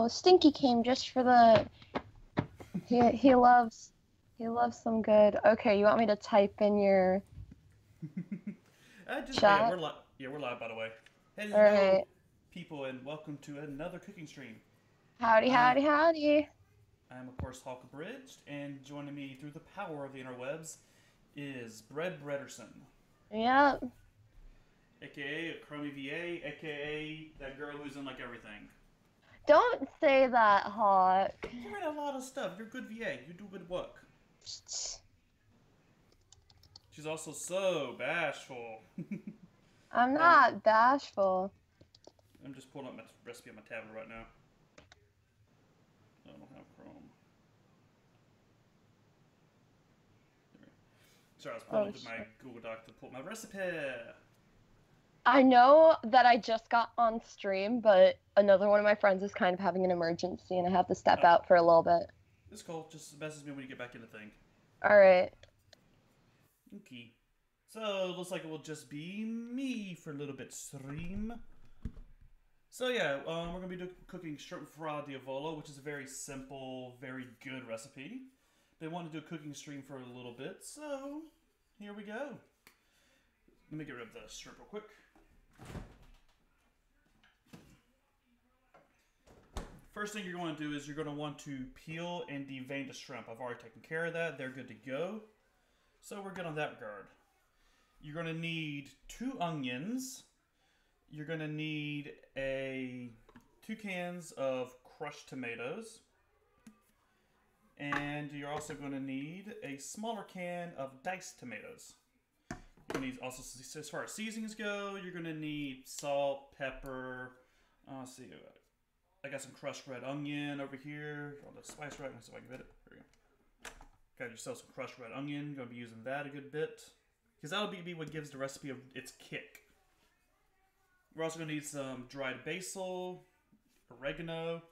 Oh, Stinky came just for the he loves some good. Okay, you want me to type in your Yeah, chat? we're live by the way. All Hello, right. people, and welcome to another cooking stream. Howdy, Uh, howdy, howdy. I'm of course Hawk Abridged, and joining me through the power of the interwebs is Bread Brederson, Yep. aka Chromie VA, aka that girl who's in like everything. Don't say that, Hawk. You're in a lot of stuff. You're good VA. You do good work. She's also so bashful. I'm and not bashful. I'm just pulling up my recipe on my tablet right now. I don't have Chrome. Sorry, I was pulling Oh, up my shit. Google Doc to pull my recipe. I know that I just got on stream, but another one of my friends is kind of having an emergency and I have to step Oh, out for a little bit. it's cool. Just message me when you get back in the thing. All right. Okay. So, it looks like it will just be me for a little bit stream. So yeah, we're going to be cooking Shrimp Fra Diavolo, which is a very simple, very good recipe. They want to do a cooking stream for a little bit, so here we go. Let me get rid of the shrimp real quick. First thing you're going to do is you're going to want to peel and devein the shrimp. I've already taken care of that. They're good to go. So we're good on that regard. You're going to need 2 onions. You're going to need 2 cans of crushed tomatoes. And you're also going to need a smaller can of diced tomatoes. You're going to need also, as far as seasonings go, you're going to need salt, pepper. Let's see. I got some crushed red onion over here. All the spice right. Let's see if I can get it. There we go. Got yourself some crushed red onion. Going to be using that a good bit. Because that'll be what gives the recipe its kick. We're also going to need some dried basil, oregano,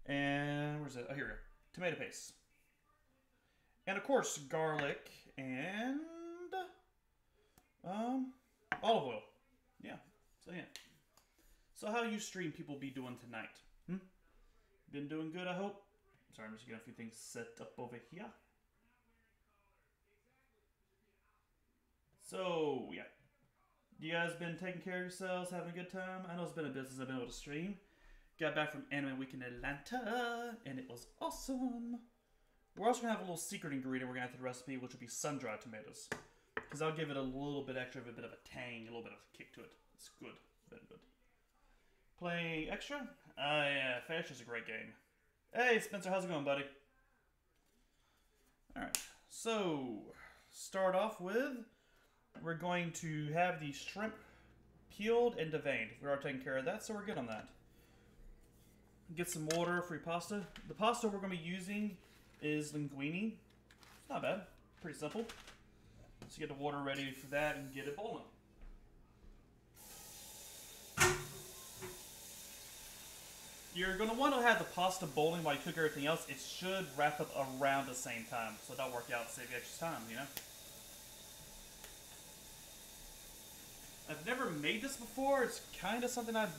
and where's it? Oh, here we go. Tomato paste. And of course, garlic and olive oil. Yeah. So yeah. So how you stream people be doing tonight? Been doing good, I hope. Sorry, I'm just getting a few things set up over here. So yeah. You guys been taking care of yourselves, having a good time? I know it's been a bit since I've been able to stream. Got back from Anime Week in Atlanta, and it was awesome. We're also going to have a little secret ingredient we're going to add to the recipe, which will be sun-dried tomatoes. Because that'll give it a little bit extra of a bit of a tang, a little bit of a kick to it. It's good. Very good. Playing extra? Yeah, Fashi's a great game. Hey, Spencer, how's it going, buddy? Alright, so, start off with, we're going to have the shrimp peeled and deveined. We're already taking care of that, so we're good on that. Get some water for your pasta. The pasta we're going to be using is linguine. It's not bad. Pretty simple. So get the water ready for that and get it boiling. You're going to want to have the pasta boiling while you cook everything else. It should wrap up around the same time. So that'll work out and save you extra time, you know? I've never made this before. It's kind of something I've...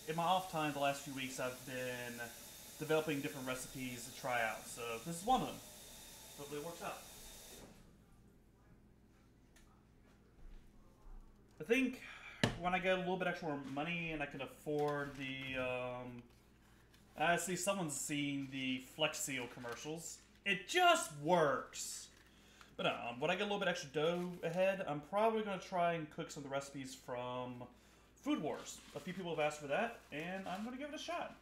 in my off time the last few weeks, I've been developing different recipes to try out. So this is one of them. Hopefully it works out. I think when I get a little bit extra more money and I can afford the... I see someone's seen the Flex Seal commercials. It just works! But no, when I get a little bit extra dough ahead, I'm probably going to try and cook some of the recipes from Food Wars. A few people have asked for that, and I'm going to give it a shot.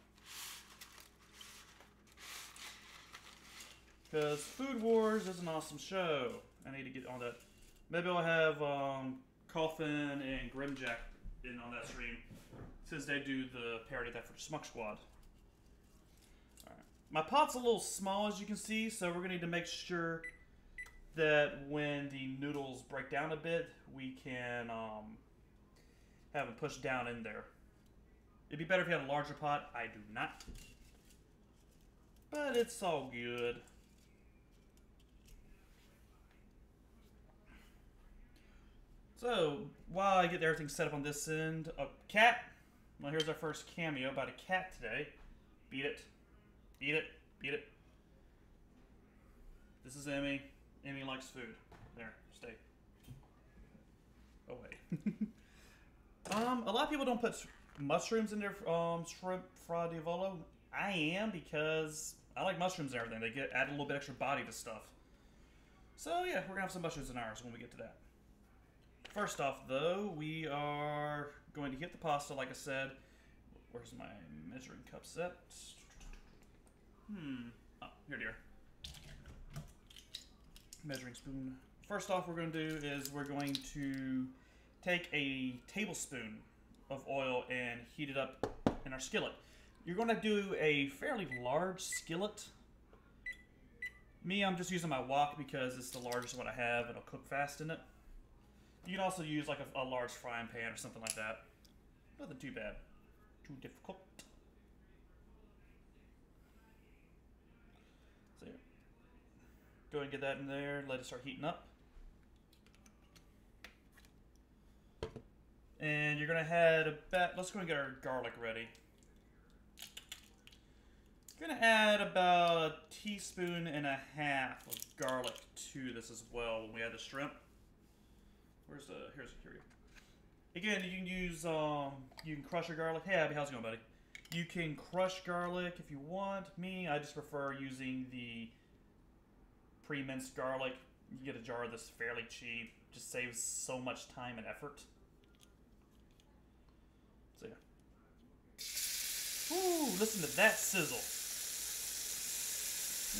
Because Food Wars is an awesome show. I need to get on that. Maybe I'll have Coffin and Grimjack in on that stream, since they do the parody of that for the Smuck Squad. Alright. My pot's a little small, as you can see, so we're going to need to make sure that when the noodles break down a bit, we can have them pushed down in there. It'd be better if you had a larger pot. I do not. But it's all good. So, while I get everything set up on this end, a cat. Well, here's our first cameo about a cat today. Beat it. Beat it. Beat it. This is Emmy. Emmy likes food. There, stay. Oh wait. A lot of people don't put mushrooms in their shrimp fra diavolo. I am because I like mushrooms and everything. They add a little bit extra body to stuff. So yeah, we're gonna have some mushrooms in ours when we get to that. First off, though, we are going to heat the pasta, like I said. Where's my measuring cup set? Oh, here they are. Measuring spoon. First off, we're going to do is we're going to take a tablespoon of oil and heat it up in our skillet. You're going to do a fairly large skillet. Me, I'm just using my wok because it's the largest one I have and it'll cook fast in it. You can also use like a large frying pan or something like that. Nothing too bad. Too difficult. So yeah. Go ahead and get that in there. Let it start heating up. And you're going to add about... Let's go and get our garlic ready. You're going to add about a teaspoon and a half of garlic to this as well when we add the shrimp. Here's here we go. Again, you can use, you can crush your garlic. Hey, Abby, how's it going, buddy? You can crush garlic if you want. Me, I just prefer using the pre-minced garlic. You can get a jar that's fairly cheap. Just saves so much time and effort. So, yeah. Ooh, listen to that sizzle.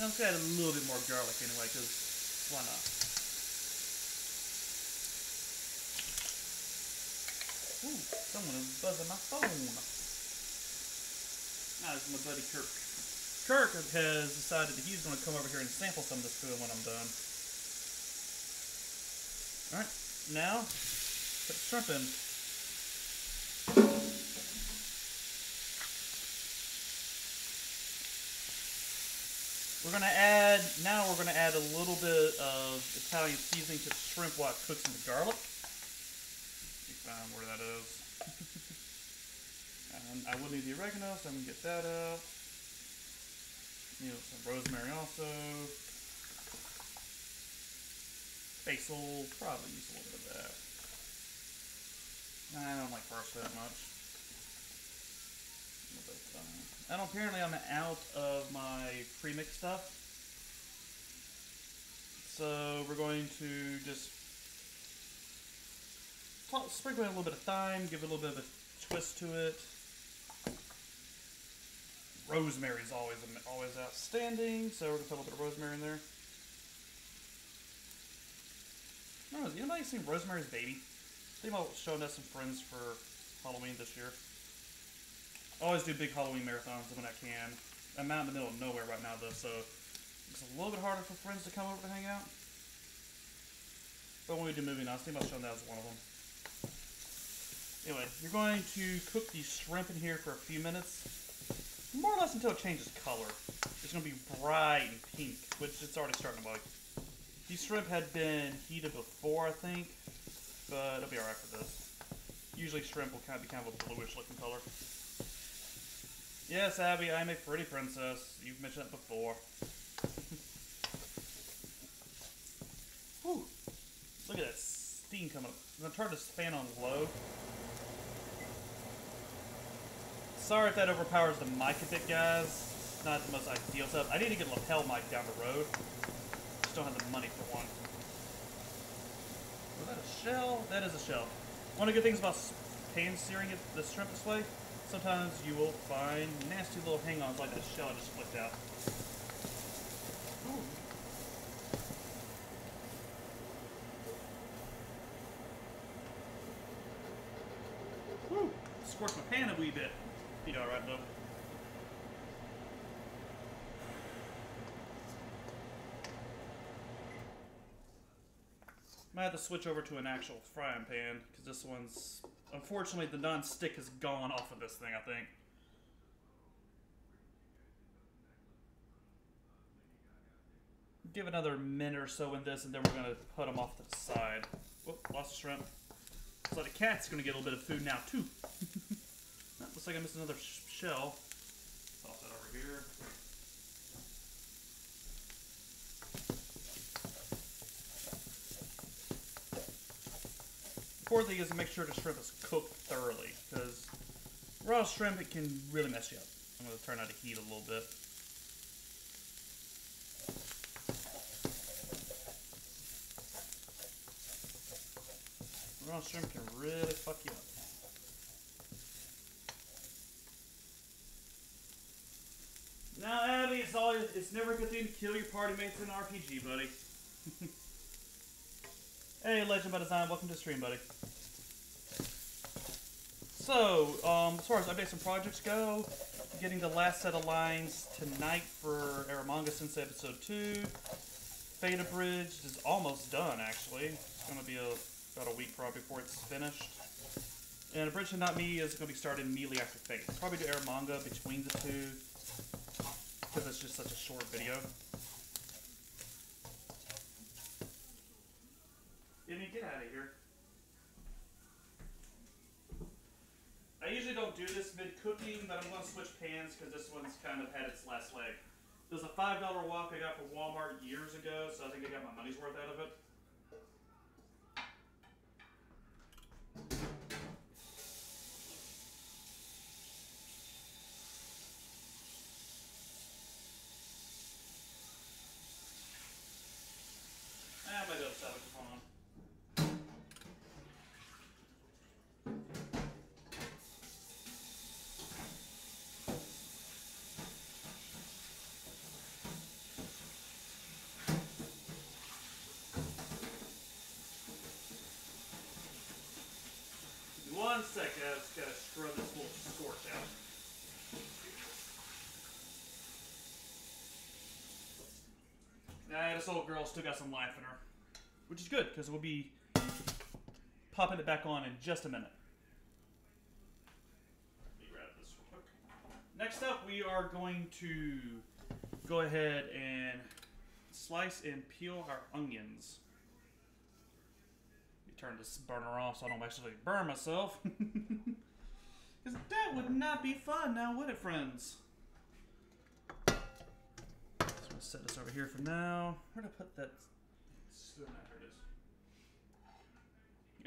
Now, let's add a little bit more garlic anyway, because why not? Ooh, someone is buzzing my phone. Nah, it's my buddy Kirk. Kirk has decided that he's going to come over here and sample some of this food when I'm done. Alright, now, put the shrimp in. We're going to add a little bit of Italian seasoning to the shrimp while it cooks in the garlic. Find where that is. And I will need the oregano, so I'm going to get that out. You know, some rosemary also. Basil, probably use a little bit of that. I don't like parsley that much. Apparently I'm out of my pre-mixed stuff. So we're going to just sprinkle in a little bit of thyme, give it a little bit of a twist to it. Rosemary is always outstanding, so we're going to put a little bit of rosemary in there. I don't know, has anybody seen Rosemary's Baby? I think about showing that some friends for Halloween this year. I always do big Halloween marathons when I can. I'm out in the middle of nowhere right now though, so it's a little bit harder for friends to come over to hang out. But when we do movie nights, I think about showing that as one of them. Anyway, you're going to cook the shrimp in here for a few minutes. More or less until it changes color. It's going to be bright and pink, which it's already starting to like. These shrimp had been heated before, I think, but it'll be alright for this. Usually shrimp will be kind of a bluish looking color. Yes, Abby, I'm a pretty princess. You've mentioned that before. Whew. Look at that steam coming up. I'm going to turn this fan on low. Sorry if that overpowers the mic a bit, guys. It's not the most ideal stuff. I need to get a lapel mic down the road. Just don't have the money for one. Was that a shell? That is a shell. One of the good things about pan searing the shrimp this way, sometimes you will find nasty little hang-ons like that shell I just flicked out. Ooh. Woo! Scorched my pan a wee bit. Be alright though. Might have to switch over to an actual frying pan, because this one's... Unfortunately, the non-stick has gone off of this thing, I think. Give another minute or so in this, and then we're going to put them off to the side. Whoop, lost a shrimp. So the cat's going to get a little bit of food now, too. Looks like I missed another shell. Toss that over here. Important thing is to make sure the shrimp is cooked thoroughly, because raw shrimp, it can really mess you up. I'm going to turn out the heat a little bit. Raw shrimp can really fuck you up. Now, Abby, it's never a good thing to kill your party mates in an RPG, buddy. Hey, Legend by Design, welcome to the stream, buddy. So, as far as updates and projects go, getting the last set of lines tonight for Eramonga Sensei Episode 2. Fate Abridged is almost done, actually. It's going to be about a week probably before it's finished. And Abridged and Not Me is going to be started immediately after Fate. Probably do Eramonga between the two, because it's just such a short video. Jimmy, get out of here. I usually don't do this mid-cooking, but I'm going to switch pans because this one's kind of had its last leg. There's a $5 wok I got from Walmart years ago, so I think I got my money's worth out of it. I might be able to sell it. Hold on. One second, I just gotta scrub this little scorch out. Nah, this old girl still got some life in her. Which is good, because we'll be popping it back on in just a minute. Let me grab this real quick. Next up, we are going to go ahead and slice and peel our onions. Turn this burner off so I don't actually burn myself. Because that would not be fun now, would it, friends? So I'm going to set this over here for now. Where'd I put that spoon at? Here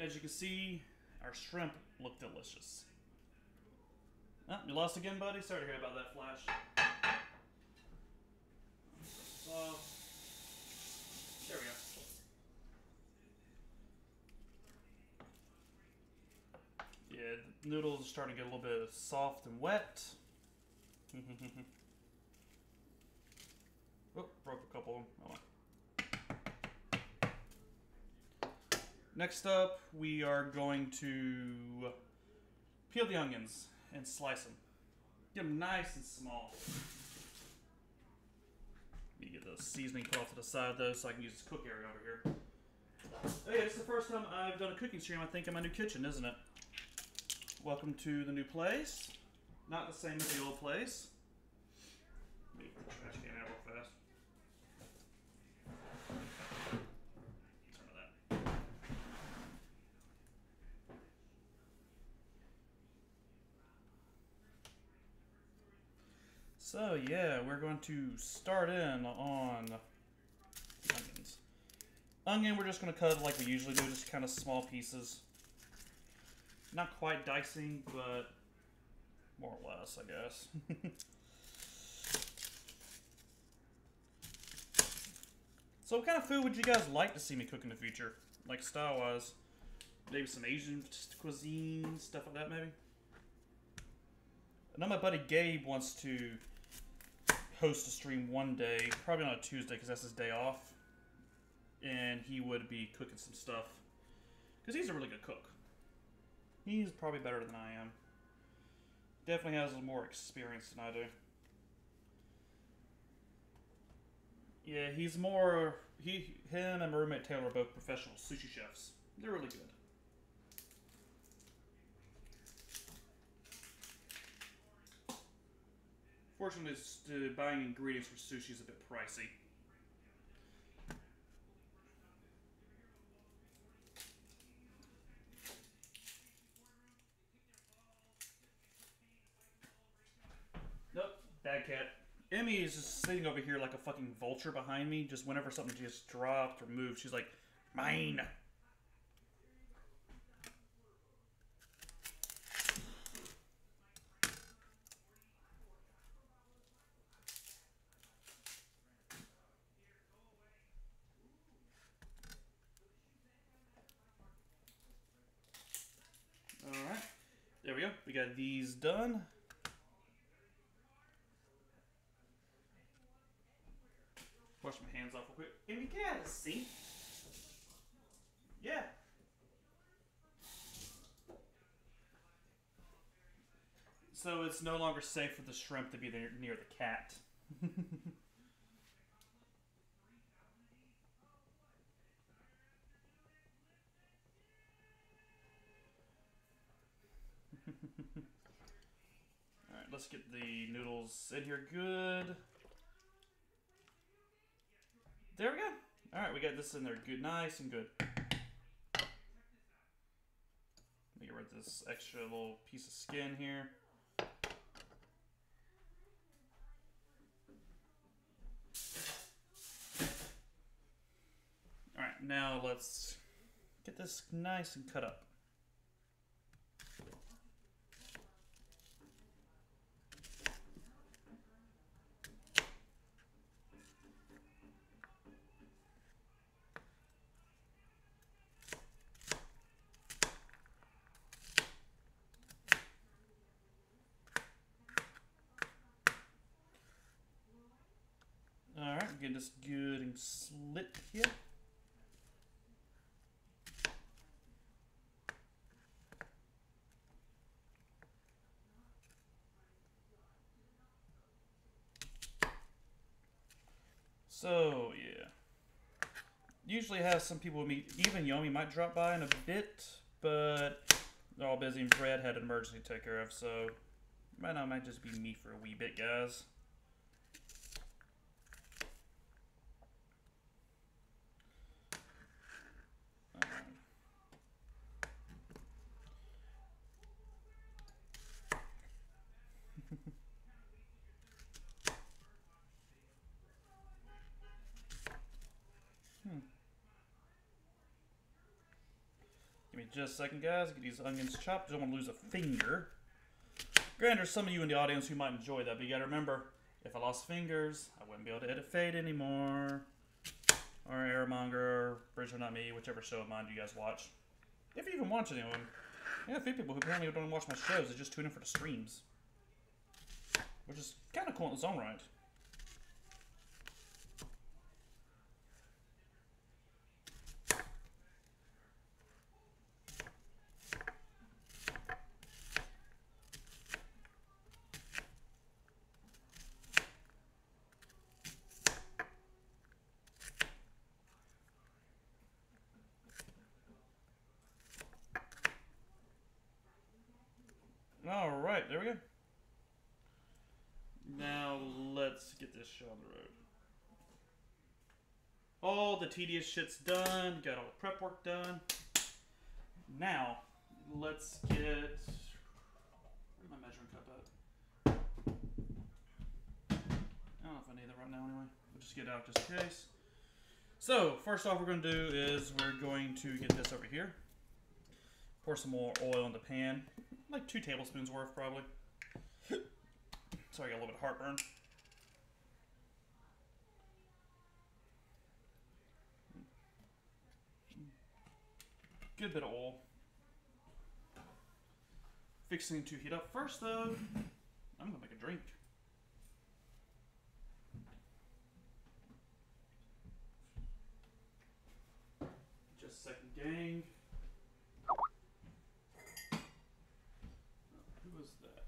it is. As you can see, our shrimp look delicious. Oh, you lost again, buddy? Sorry to hear about that, Flash. There we go. Yeah, the noodles are starting to get a little bit soft and wet. Oh, broke a couple of them. Oh. Next up, we are going to peel the onions and slice them. Get them nice and small. Let me get the seasoning put off to the side though so I can use this cook area over here. Oh yeah, it's the first time I've done a cooking stream, I think, in my new kitchen, isn't it? Welcome to the new place. Not the same as the old place. Let me get the trash can out real fast. Some of that. So yeah, we're going to start in on onions. Onion, we're just going to cut it like we usually do, just kind of small pieces. Not quite dicing, but more or less, I guess. So what kind of food would you guys like to see me cook in the future? Like style-wise? Maybe some Asian cuisine, stuff like that, maybe? I know my buddy Gabe wants to host a stream one day, probably on a Tuesday, because that's his day off. And he would be cooking some stuff. Because he's a really good cook. He's probably better than I am. Definitely has a little more experience than I do. Yeah, he's more... Him and my roommate Taylor are both professional sushi chefs. They're really good. Fortunately, buying ingredients for sushi is a bit pricey. cat. Emmy is just sitting over here like a fucking vulture behind me. Just whenever something just dropped or moved, she's like, mine. Alright. There we go. We got these done. Wash my hands off real quick. Emmy, can I have a seat? Yeah. So it's no longer safe for the shrimp to be near the cat. Alright, let's get the noodles in here good. There we go. Alright, we got this in there good, nice and good. Let me get rid of this extra little piece of skin here. Alright, now let's get this nice and cut up. Alright, getting this good and slit here. So, yeah. Usually have some people with me, even Yomi might drop by in a bit, but they're all busy and Brad had an emergency to take care of, so right now it might just be me for a wee bit, guys. Give me just a second, guys. Get these onions chopped. Don't want to lose a finger. Granted, there's some of you in the audience who might enjoy that, but you gotta remember, if I lost fingers, I wouldn't be able to edit Fade anymore. Or Airmonger, Bridge or Not Me, whichever show of mine you guys watch. If you even watch any of them. I got a few people who apparently don't watch my shows, they just tune in for the streams. Which is kind of cool in its own right. Alright, there we go. Now let's get this show on the road. All the tedious shit's done. Got all the prep work done. Now, let's get... Where's my measuring cup at? I don't know if I need that right now anyway. We'll just get it out just in case. So, first off we're going to do is we're going to get this over here. Pour some more oil in the pan. Like 2 tablespoons worth, probably. Sorry, I got a little bit of heartburn. Good bit of oil. Fixing to heat up. First, though, I'm gonna make a drink. Just a second, gang. Who was that?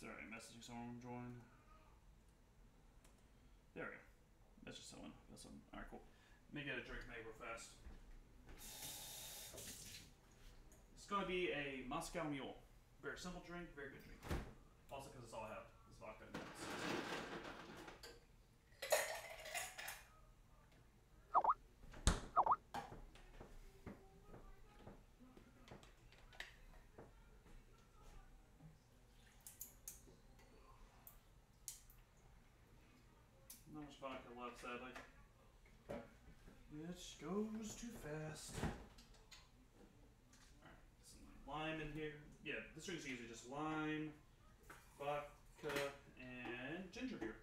Sorry, messaging someone join. There we go. That's just someone. That's someone. Alright, cool. Let me get a drink made real fast. going to be a Moscow Mule. Very simple drink, very good drink. Also because it's all I have is vodka and nuts. Not much vodka left, sadly. It goes too fast. Alright, some lime in here. Yeah, this drink's usually just lime, vodka, and ginger beer.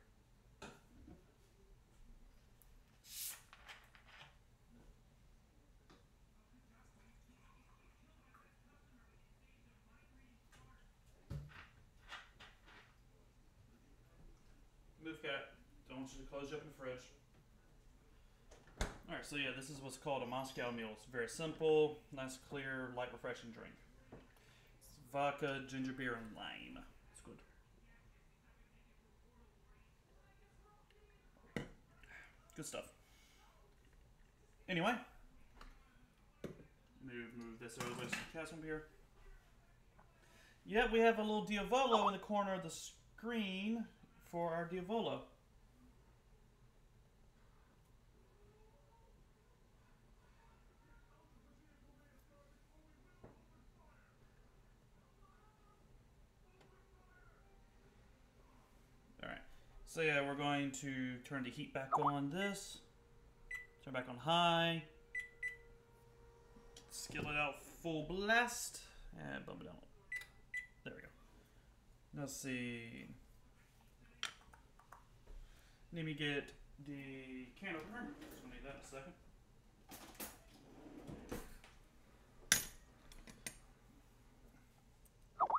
Move cat. Don't want you to close you up in the fridge. Alright, so yeah, this is what's called a Moscow Mule. It's very simple, nice, clear, light, refreshing drink. It's vodka, ginger beer, and lime. It's good. Good stuff. Anyway, move this over to the cast here. Yeah, we have a little Diavolo in the corner of the screen for our Diavolo. Alright, so yeah, we're going to turn the heat back on this. Turn back on high. Skillet out full blast. And bump it down. There we go. Let's see. Let me get the can opener. Just gonna need that in a second.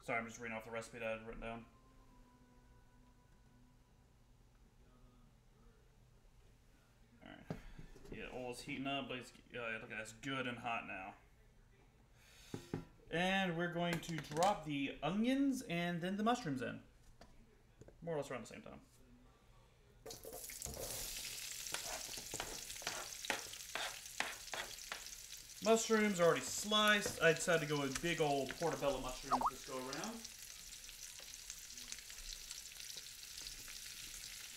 Sorry, I'm just reading off the recipe that I had written down. Alright. Yeah, oil's heating up, but it's, look at that, it's good and hot now. And we're going to drop the onions and then the mushrooms in. More or less around the same time. Mushrooms are already sliced. I decided to go with big old Portobello mushrooms this go around.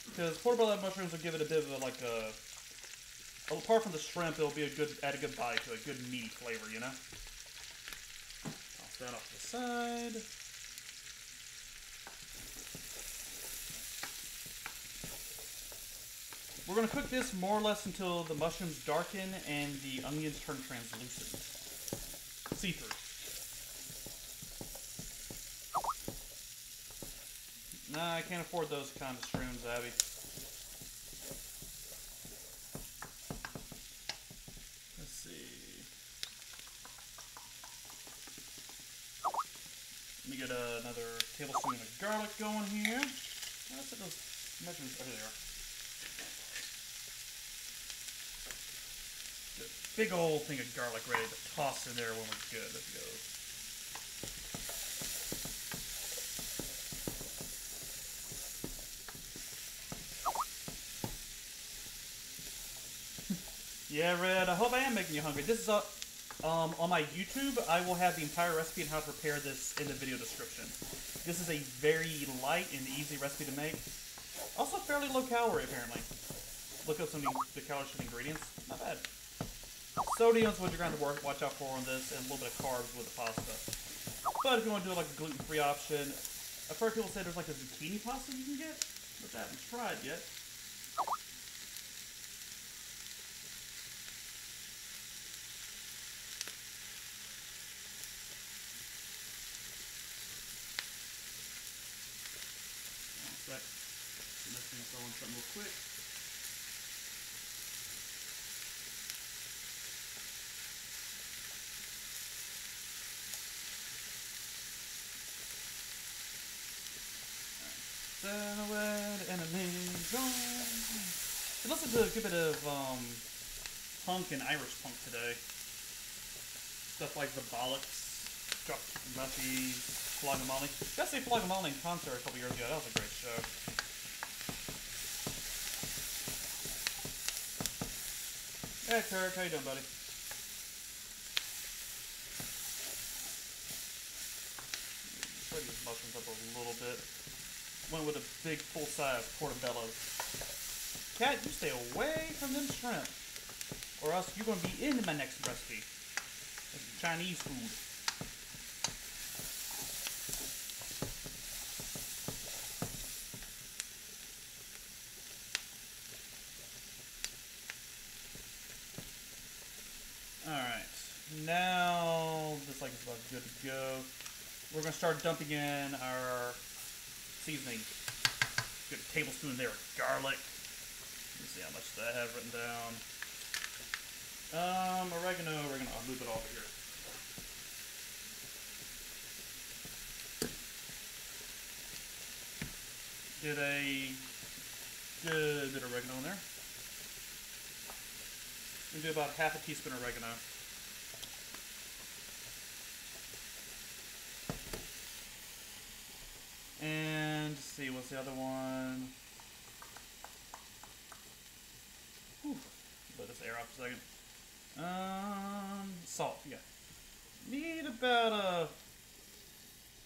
Because Portobello mushrooms will give it a bit of a, like a... Apart from the shrimp, it'll be add a good bite to it, good meaty flavor, you know? Toss that off to the side. We're going to cook this more or less until the mushrooms darken and the onions turn translucent. See-through. Nah, I can't afford those kind of shrooms, Abby. Let's see. Let me get another tablespoon of garlic going here. Let's set those measurements over there. Big old thing of garlic ready to toss in there when we're good. Let's go. Yeah, Red, I hope I am making you hungry. This is on my YouTube. I will have the entire recipe and how to prepare this in the video description. This is a very light and easy recipe to make. Also fairly low calorie, apparently. Look up some of the calories for the ingredients. Not bad. Sodium's what you're going to watch out for on this, and a little bit of carbs with the pasta. But if you want to do like a gluten-free option, I've heard people say there's like a zucchini pasta you can get, which I haven't tried yet. One sec. I'm just going to throw in something real quick. I listened to a good bit of punk and Irish punk today. Stuff like the Bollocks, Chuck Murphy, Flogging Molly. Gotta say Flogging Molly in concert a couple years ago. That was a great show. Hey Kirk, how you doing, buddy? Spread these mushrooms up a little bit. Went with a big full-size portobellos. Cat, you stay away from them shrimp, or else you're gonna be in my next recipe. It's Chinese food. Alright, now this like is about good to go. We're going to start dumping in our seasoning. Get a tablespoon there of garlic. Let me see how much I have written down. Oregano, I'll move it over here. Get a good bit of oregano in there. I'm going to do about half a teaspoon of oregano. And let's see, what's the other one? Whew. Let this air off for a second. Salt, yeah. Need about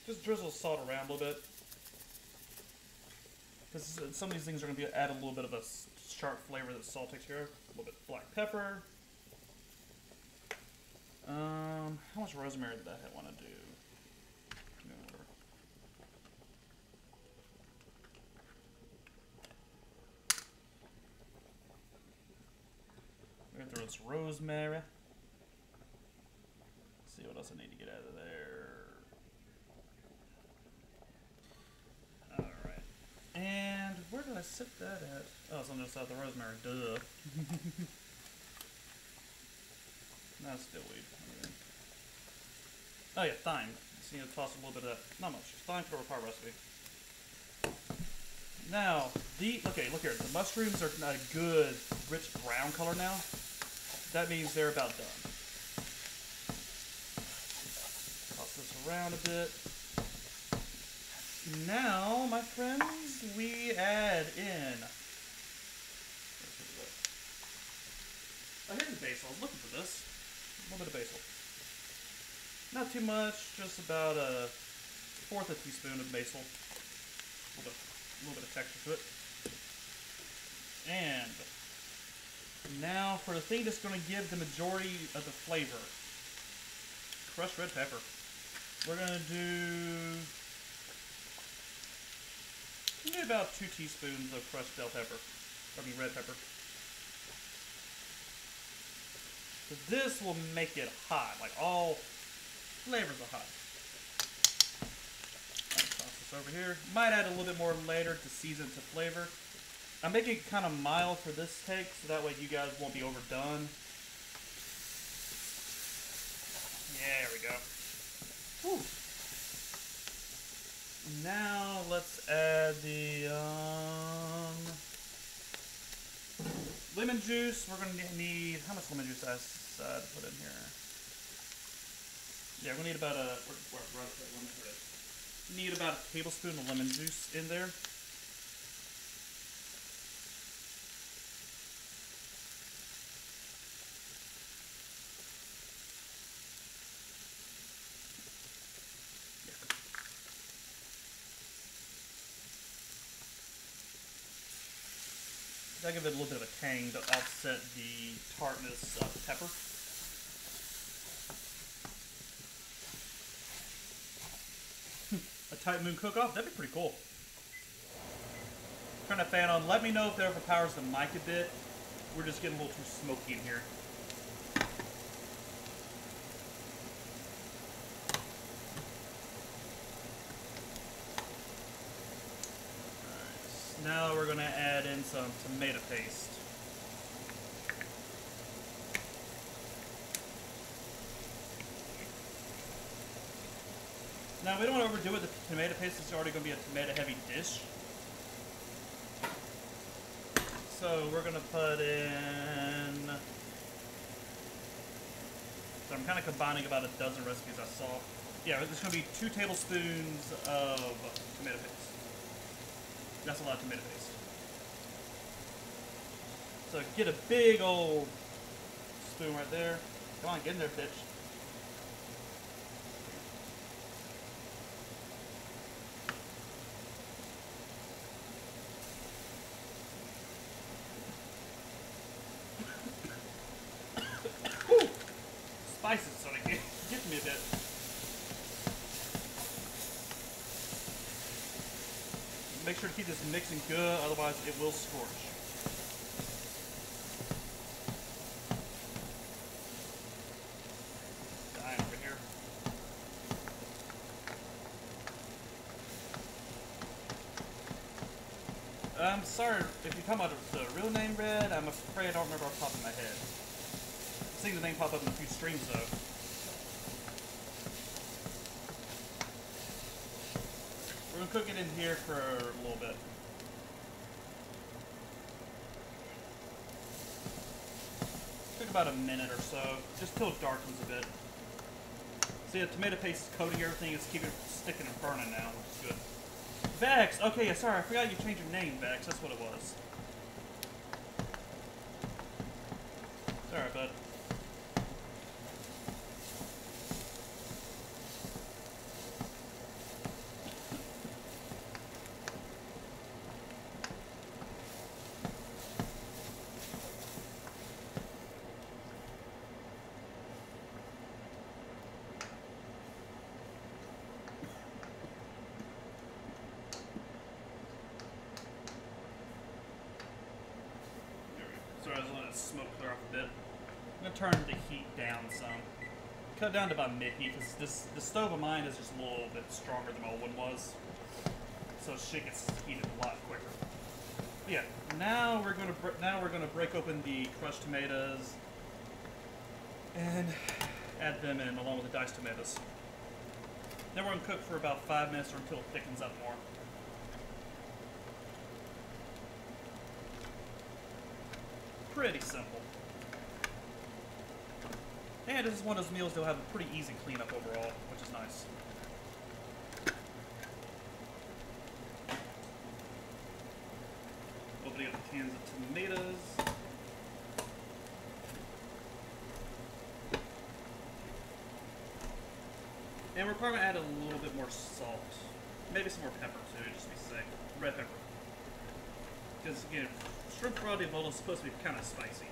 just drizzle salt around a little bit. Because some of these things are going to add a little bit of a sharp flavor that salt takes care of. A little bit of black pepper. How much rosemary did I want to do? No, whatever. We're going to throw this rosemary. See what else I need to get out of there. Alright. And where did I sit that at? Oh, it's on the other side of the rosemary. Duh. No, still weed. Okay. Oh yeah, thyme. Just need to toss a little bit of that. Not much. Thyme for a power recipe. Now, okay, look here. The mushrooms are a good, rich brown color now. That means they're about done. Toss this around a bit. Now, my friends, we add in. Oh, here's the basil. I was looking for this. A little bit of basil. Not too much, just about a fourth a teaspoon of basil. A little bit of texture to it. And now for the thing that's going to give the majority of the flavor. Crushed red pepper. We're going to do about 2 teaspoons of crushed bell pepper. Red pepper. So this will make it hot, like all flavors are hot. Alright, toss this over here. Might add a little bit more later to season to flavor. I'm making it kind of mild for this take, so that way you guys won't be overdone. There we go. Whew. Now let's add the lemon juice. We're going to need, how much lemon juice I decided to put in here? Yeah, we're going to need about need about a tablespoon of lemon juice in there. That give it a little bit of a tang to offset the tartness of the pepper. A tight moon cook-off? That'd be pretty cool. Turn that fan on. Let me know if it overpowers the mic a bit. We're just getting a little too smoky in here. Alright, now we're going to add in some tomato paste. Now, we don't want to overdo it with the tomato paste. It's already going to be a tomato-heavy dish. So we're going to put in... So I'm kind of combining about a dozen recipes I saw. Yeah, there's going to be 2 tablespoons of tomato paste. That's a lot of tomato paste. So get a big old spoon right there. Come on, get in there, bitch. spices, so it gets me a bit. Make sure to keep this mixing good, otherwise it will scorch. Dying over here. I'm sorry if you come out of the real name Red, I'm afraid I don't remember off the top of my head. I've seen the name pop up in a few streams though. We're gonna cook it in here for a little bit. Took about a minute or so, just till it darkens a bit. See, the tomato paste is coating everything, it's keeping it sticking and burning now, which is good. Vex! Okay, yeah, sorry, I forgot you changed your name, Vex. That's what it was. Sorry, bud. Sorry, I was letting the smoke clear off a bit. I'm gonna turn the heat down some. Cut it down to about mid-heat because the stove of mine is just a little bit stronger than my old one was, so shit gets heated a lot quicker. But yeah, now we're gonna break open the crushed tomatoes and add them in along with the diced tomatoes. Then we're gonna cook for about 5 minutes or until it thickens up more. Pretty simple. And this is one of those meals that'll have a pretty easy cleanup overall, which is nice. Opening up the cans of tomatoes. And we're probably going to add a little bit more salt. Maybe some more pepper too, just to be safe. Red pepper. Because again, Shrimp Fra Diavolo is supposed to be kind of spicy.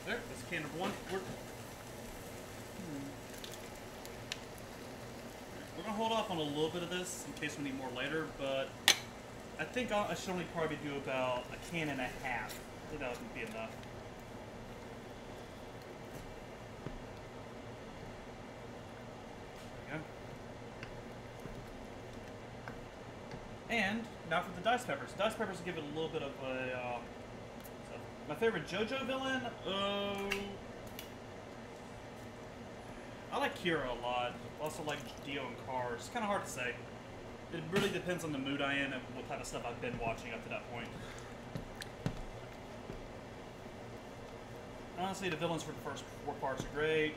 There, that's can number one. We're gonna hold off on a little bit of this in case we need more later, but I think I should only probably do about a can and a half. I think that would be enough. There we go. And now for the diced peppers. Diced peppers give it a little bit of a. My favorite JoJo villain? I like Kira a lot. Also like Dio and Cars. It's kind of hard to say. It really depends on the mood I am and what type of stuff I've been watching up to that point. Honestly, the villains for the first 4 parts are great.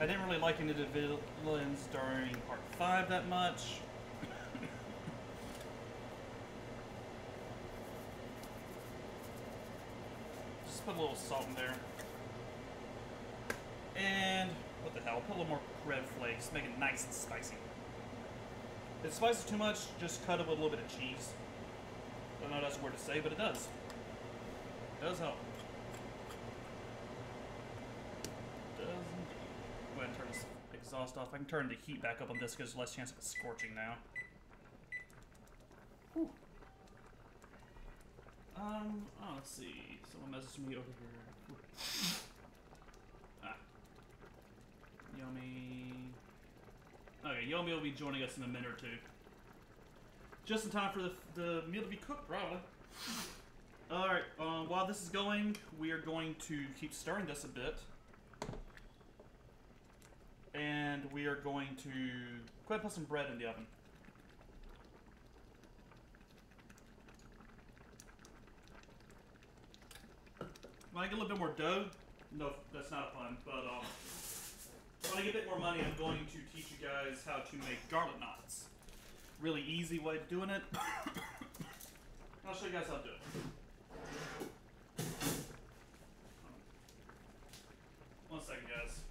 I didn't really like any of the villains during part 5 that much. Put a little salt in there. And what the hell? Put a little more red flakes. Make it nice and spicy. If it spices too much, just cut it with a little bit of cheese. I don't know that's weird to say, but it does. It does help. It does indeed. Go ahead and turn this exhaust off. I can turn the heat back up on this because there's less chance of it scorching now. Whew. Oh, let's see. Someone messaged me over here. Ah. Yummy. Okay, Yummy will be joining us in a minute or two. Just in time for the meal to be cooked, probably. Alright, while this is going, we are going to keep stirring this a bit. And we are going to go ahead and put some bread in the oven. When I get a little bit more dough, no, that's not a pun, but when I get a bit more money, I'm going to teach you guys how to make garlic knots. Really easy way of doing it. I'll show you guys how to do it. One second, guys.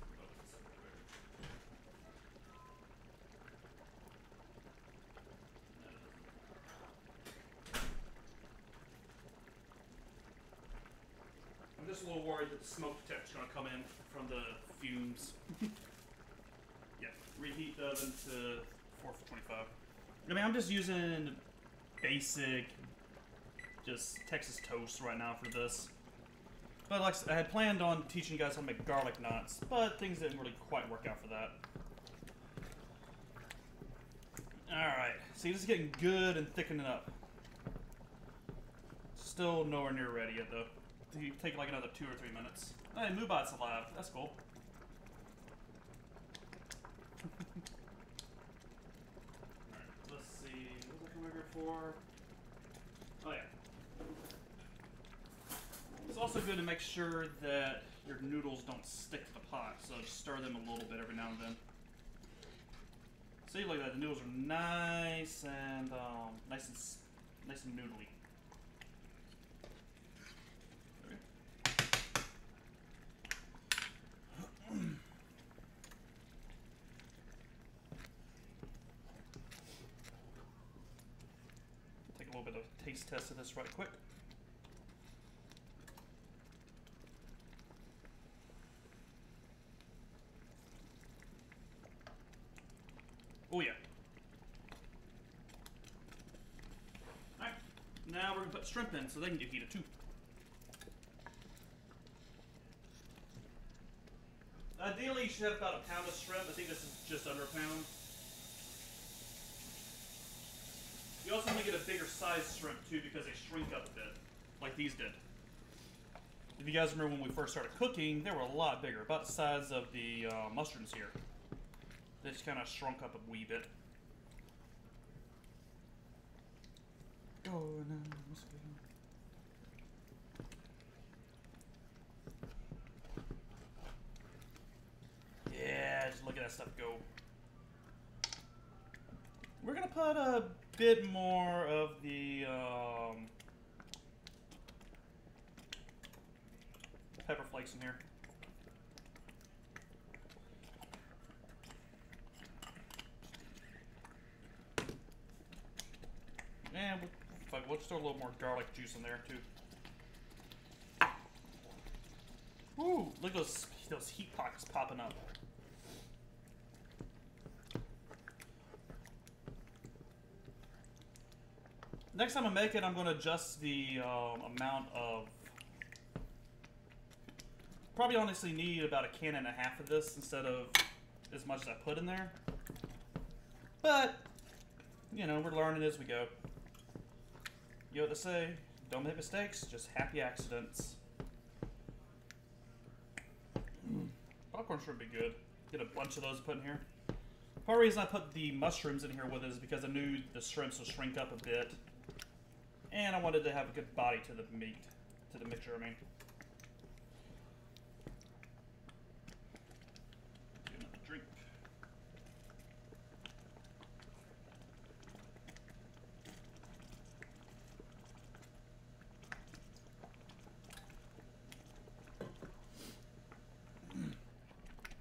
just a little worried that the smoke detector's going to come in from the fumes. Yeah, reheat the oven to 425. I mean, I'm just using basic, just Texas toast right now for this. But like I had planned on teaching you guys how to make garlic knots, but things didn't really quite work out for that. Alright, see, this is getting good and thickening up. Still nowhere near ready yet, though. It'll take like another 2 or 3 minutes. Hey, Moobot's alive. That's cool. Alright, let's see. What was I coming over for? Oh, yeah. It's also good to make sure that your noodles don't stick to the pot, so just stir them a little bit every now and then. See, look at that. The noodles are nice and nice and noodly. Okay. Take a little bit of a taste test of this right quick. Oh yeah. Alright, now we're going to put shrimp in so they can get heated too. Ideally, you should have about a pound of shrimp. I think this is just under a pound. You also want to get a bigger size shrimp too because they shrink up a bit, like these did. If you guys remember when we first started cooking, they were a lot bigger, about the size of the mushrooms here. They just kind of shrunk up a wee bit. Oh no, what's going on? Yeah, just look at that stuff go. We're gonna put a bit more of the pepper flakes in here. And we'll just throw a little more garlic juice in there too. Ooh, look at those heat pockets popping up. Next time I make it, I'm going to adjust the amount of... Probably honestly need about 1.5 cans of this instead of as much as I put in there. But, you know, we're learning as we go. You know what they say? Don't make mistakes, just happy accidents. Popcorn should be good. Get a bunch of those put in here. Part of the reason I put the mushrooms in here with it is because I knew the shrimps would shrink up a bit. And I wanted to have a good body to the meat, to the mixture, I mean. Do another drink.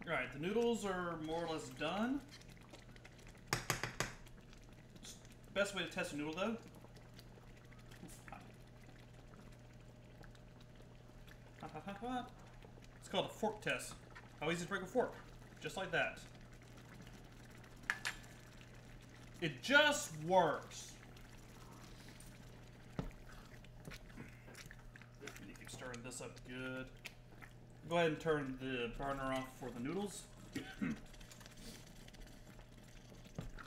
Alright, the noodles are more or less done. Best way to test a noodle, though. It's called a fork test. How easy to break a fork? Just like that. It just works. You keep stirring this up good. Go ahead and turn the burner off for the noodles.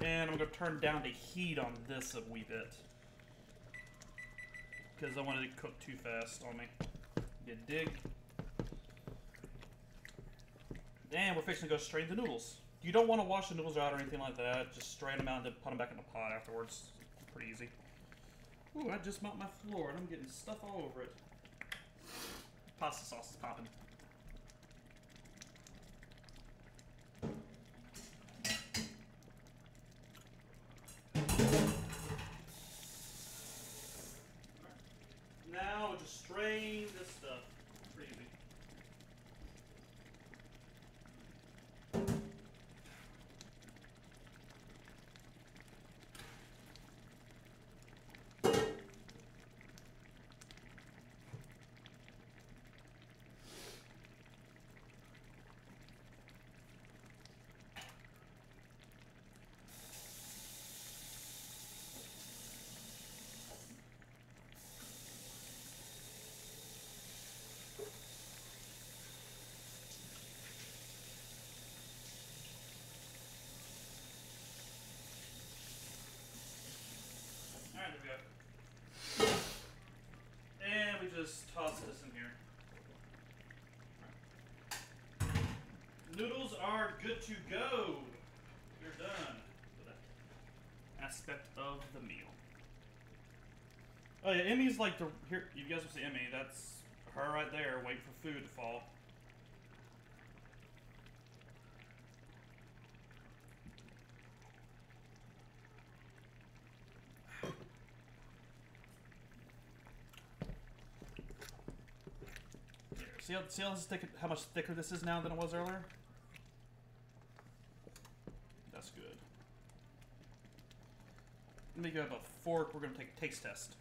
And I'm going to turn down the heat on this a wee bit. Because I wanted it to cook too fast on me. You dig? And we're fixing to go strain the noodles. You don't want to wash the noodles out or anything like that. Just strain them out and then put them back in the pot afterwards. Pretty easy. Ooh, I just mopped my floor and I'm getting stuff all over it. Pasta sauce is popping. Now we'll just strain this stuff. Pretty easy. Alright, there we go. And we just toss this in here. Noodles are good to go. You're done with that aspect of the meal. Oh yeah, Emmy's like the here. You guys will see Emmy. That's her right there, waiting for food to fall. Here, see how this is thick, how much thicker this is now than it was earlier? That's good. Let me grab a fork. We're gonna take a taste test.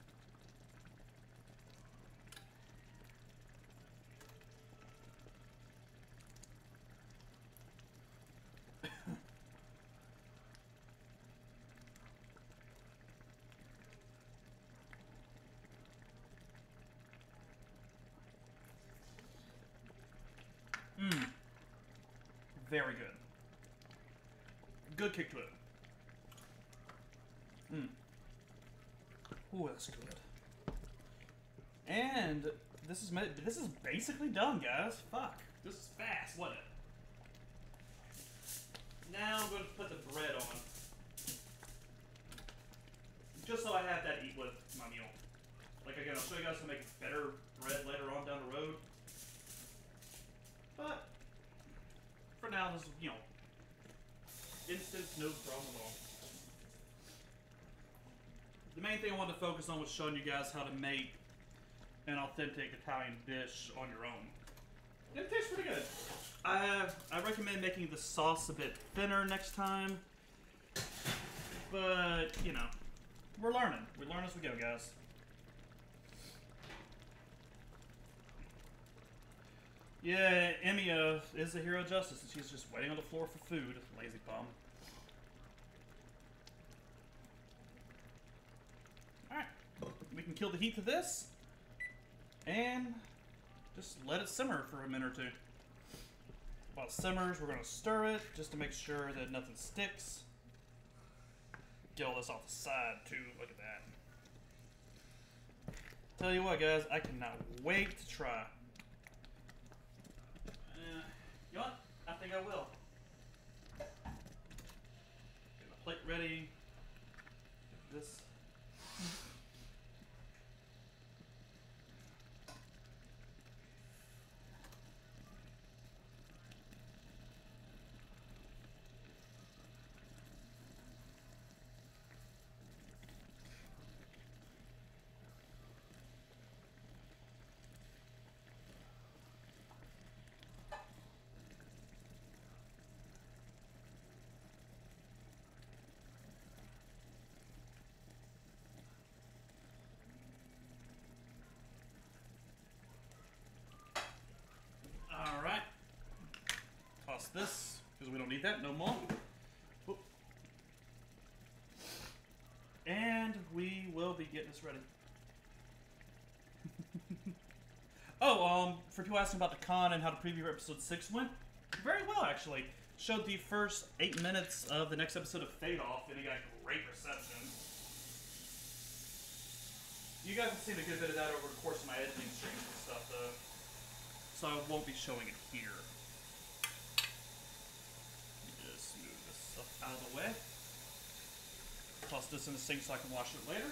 Mmm. Very good. Good kick to it. Mmm. Ooh, that's good. And this is basically done, guys. Fuck. This is fast, wasn't it? Now I'm going to put the bread on. Just so I have that to eat with my meal. Like again, I'll show you guys how to make better bread later on down the road. But for now, this is, you know, instant, no problem at all. The main thing I wanted to focus on was showing you guys how to make an authentic Italian dish on your own. It tastes pretty good. I recommend making the sauce a bit thinner next time. But, you know, we're learning. We learn as we go, guys. Yeah, Emmy is the hero of justice, and she's just waiting on the floor for food. Lazy bum. Alright. We can kill the heat to this. And just let it simmer for a minute or two. While it simmers, we're going to stir it just to make sure that nothing sticks. Get all this off the side, too. Look at that. Tell you what, guys, I cannot wait to try. You know what? I think I will. Get my plate ready. Get this. This, because we don't need that no more. Oop. And we will be getting this ready. For people asking about the con and how the preview episode 6 went, very well actually. Showed the first 8 minutes of the next episode of Fade Off, and it got great reception. You guys have seen a good bit of that over the course of my editing streams and stuff, though, so I won't be showing it here. Out of the way. Toss this in the sink so I can wash it later.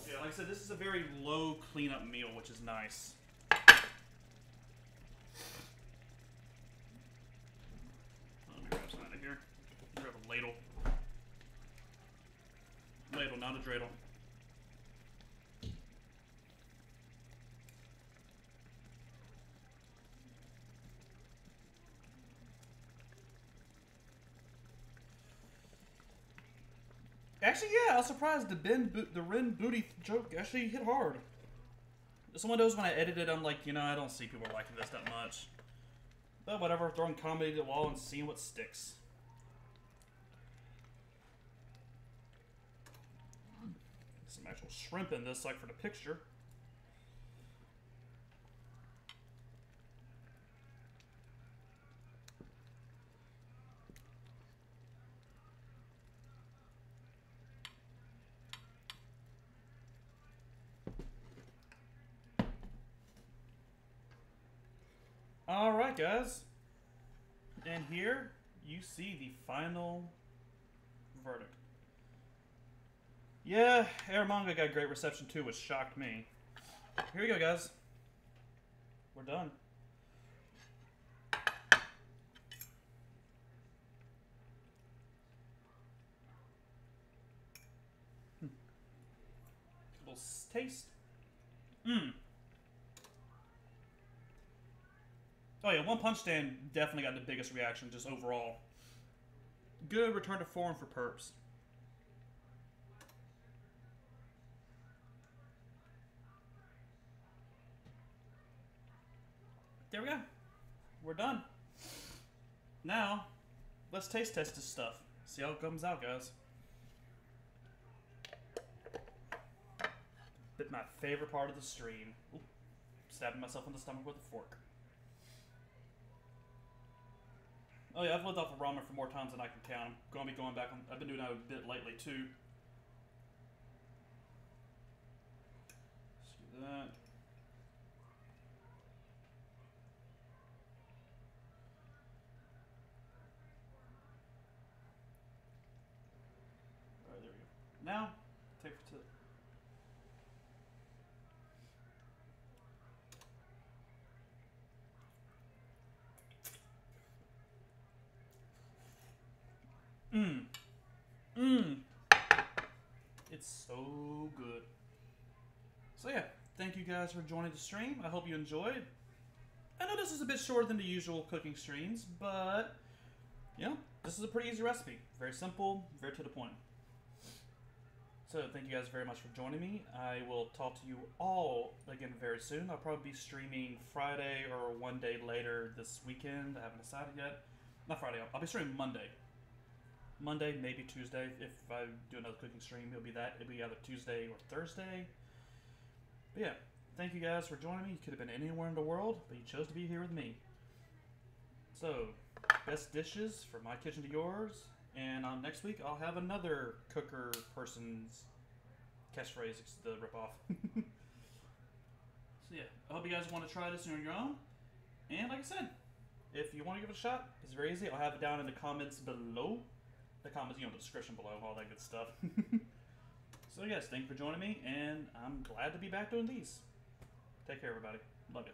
Yeah, like I said, this is a very low cleanup meal, which is nice. Let me grab some out of here. Grab a ladle. Ladle, not a dreidel. Actually, yeah, I was surprised the Ren booty joke actually hit hard. It's one of those when I edited, I'm like, you know, I don't see people liking this that much. But whatever, throwing comedy to the wall and seeing what sticks. Some actual shrimp in this, like for the picture. Alright, guys. And here you see the final verdict. Yeah, Air Manga got great reception too, which shocked me. Here we go, guys. We're done. Little taste. Mmm. Oh yeah, One Punch Stand definitely got the biggest reaction, just overall. Good return to form for Perps. There we go. We're done. Now, let's taste test this stuff. See how it comes out, guys. Bit my favorite part of the stream. Ooh, stabbing myself in the stomach with a fork. Oh yeah, I've lived off of ramen for more times than I can count. I'm going to be going back on. I've been doing that a bit lately too. Let's do that. Alright, there we go. Now, take it to. Mmm. Mmm. It's so good. So yeah, thank you guys for joining the stream. I hope you enjoyed. I know this is a bit shorter than the usual cooking streams, but you know, this is a pretty easy recipe. Very simple, very to the point. So thank you guys very much for joining me. I will talk to you all again very soon. I'll probably be streaming Friday or one day later this weekend. I haven't decided yet. Not Friday, I'll be streaming Monday. Monday, maybe Tuesday. If I do another cooking stream, it'll be that. It'll be either Tuesday or Thursday. But yeah, thank you guys for joining me. You could have been anywhere in the world, but you chose to be here with me. So, best dishes from my kitchen to yours. And next week, I'll have another cooker person's catchphrase to rip off. So yeah, I hope you guys want to try this on your own. And like I said, if you want to give it a shot, it's very easy. I'll have it down in the comments below. The comments, you know, the description below, all that good stuff. So yes, thank you for joining me, and I'm glad to be back doing these. Take care, everybody. Love you.